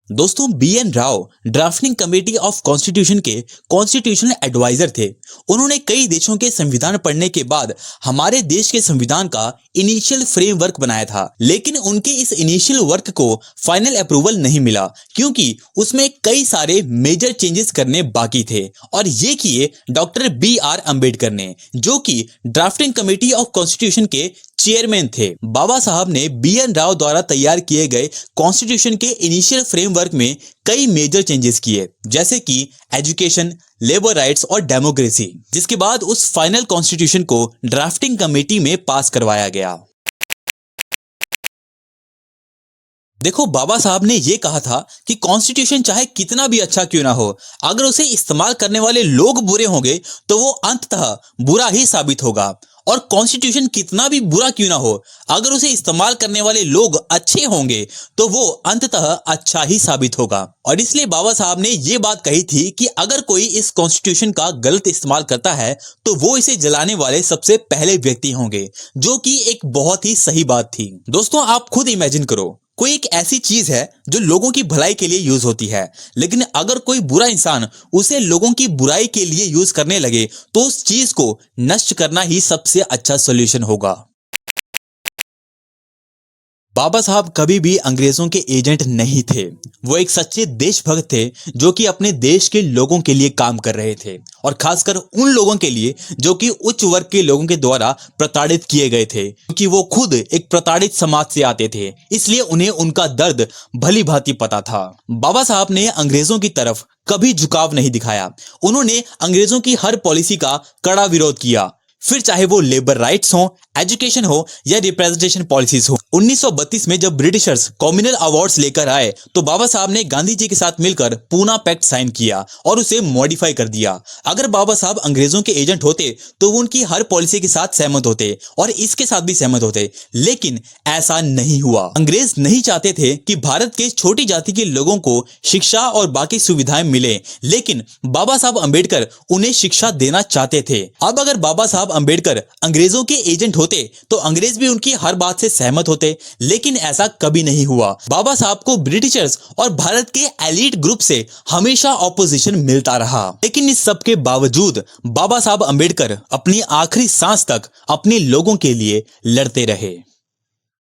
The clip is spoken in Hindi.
दोस्तों BN. Rao drafting committee of constitution के कॉन्स्टिट्यूशनल एडवाइजर थे। उन्होंने कई देशों के संविधान पढ़ने के बाद हमारे देश के संविधान का इनिशियल फ्रेमवर्क बनाया था, लेकिन उनके इस इनिशियल वर्क को फाइनल अप्रूवल नहीं मिला क्योंकि उसमें कई सारे मेजर चेंजेस करने बाकी थे और ये किए डॉक्टर बी.आर. अंबेडकर ने, जो कि ड्राफ्टिंग कमेटी ऑफ कॉन्स्टिट्यूशन के चेयरमैन थे। बाबा साहब ने बी.एन. राव द्वारा तैयार किए गए कॉन्स्टिट्यूशन के इनिशियल फ्रेमवर्क में कई मेजर चेंजेस किए, जैसे कि एजुकेशन, लेबर राइट्स और डेमोक्रेसी, जिसके बाद उस फाइनल कॉन्स्टिट्यूशन को ड्राफ्टिंग कमेटी में पास करवाया गया। देखो, बाबा साहब ने यह कहा था कि कॉन्स्टिट्यूशन चाहे कितना भी अच्छा क्यों ना हो, अगर उसे इस्तेमाल करने वाले लोग बुरे होंगे तो वो अंततः बुरा ही साबित होगा, और कॉन्स्टिट्यूशन कितना भी बुरा क्यों ना हो, अगर उसे इस्तेमाल करने वाले लोग अच्छे होंगे तो वो अंततः अच्छा ही साबित होगा। और इसलिए बाबा साहब ने ये बात कही थी कि अगर कोई इस कॉन्स्टिट्यूशन का गलत इस्तेमाल करता है तो वो इसे जलाने वाले सबसे पहले व्यक्ति होंगे, जो कि एक बहुत ही सही बात थी। दोस्तों, आप खुद इमेजिन करो, कोई एक ऐसी चीज है जो लोगों की भलाई के लिए यूज होती है, लेकिन अगर कोई बुरा इंसान उसे लोगों की बुराई के लिए यूज करने लगे तो उस चीज को नष्ट करना ही सबसे अच्छा सॉल्यूशन होगा। बाबा साहब कभी भी अंग्रेजों के एजेंट नहीं थे। वो एक सच्चे देशभक्त थे जो कि अपने देश के लोगों के लिए काम कर रहे थे, और खासकर उन लोगों के लिए जो कि उच्च वर्ग के लोगों के द्वारा प्रताड़ित किए गए थे, क्योंकि वो खुद एक प्रताड़ित समाज से आते थे, इसलिए उन्हें उनका दर्द भली भांति पता था। बाबा साहब ने अंग्रेजों की तरफ कभी झुकाव नहीं दिखाया। उन्होंने अंग्रेजों की हर पॉलिसी का कड़ा विरोध किया, फिर चाहे वो लेबर राइट्स हो, एजुकेशन हो या रिप्रेजेंटेशन पॉलिसीज हो। 1932 में जब ब्रिटिशर्स कॉम्युनल अवार्ड्स लेकर आए तो बाबा साहब ने गांधी जी के साथ मिलकर पूना पैक्ट साइन किया और उसे मॉडिफाई कर दिया। अगर बाबा साहब अंग्रेजों के एजेंट होते तो वो उनकी हर पॉलिसी के साथ सहमत होते और इसके साथ भी सहमत होते, लेकिन ऐसा नहीं हुआ। अंग्रेज नहीं चाहते थे कि भारत के छोटी जाति के लोगों को शिक्षा और बाकी सुविधाएं मिले, लेकिन बाबा साहब अंबेडकर उन्हें शिक्षा देना चाहते थे। अब अगर बाबा साहब अंबेडकर अंग्रेजों के एजेंट होते तो अंग्रेज भी उनकी हर बात से सहमत होते, लेकिन ऐसा कभी नहीं हुआ। बाबा साहब को ब्रिटिशर्स और भारत के एलीट ग्रुप से हमेशा ऑपोजिशन मिलता रहा, लेकिन इस सब के बावजूद बाबा साहब अंबेडकर अपनी आखिरी सांस तक अपने लोगों के लिए लड़ते रहे।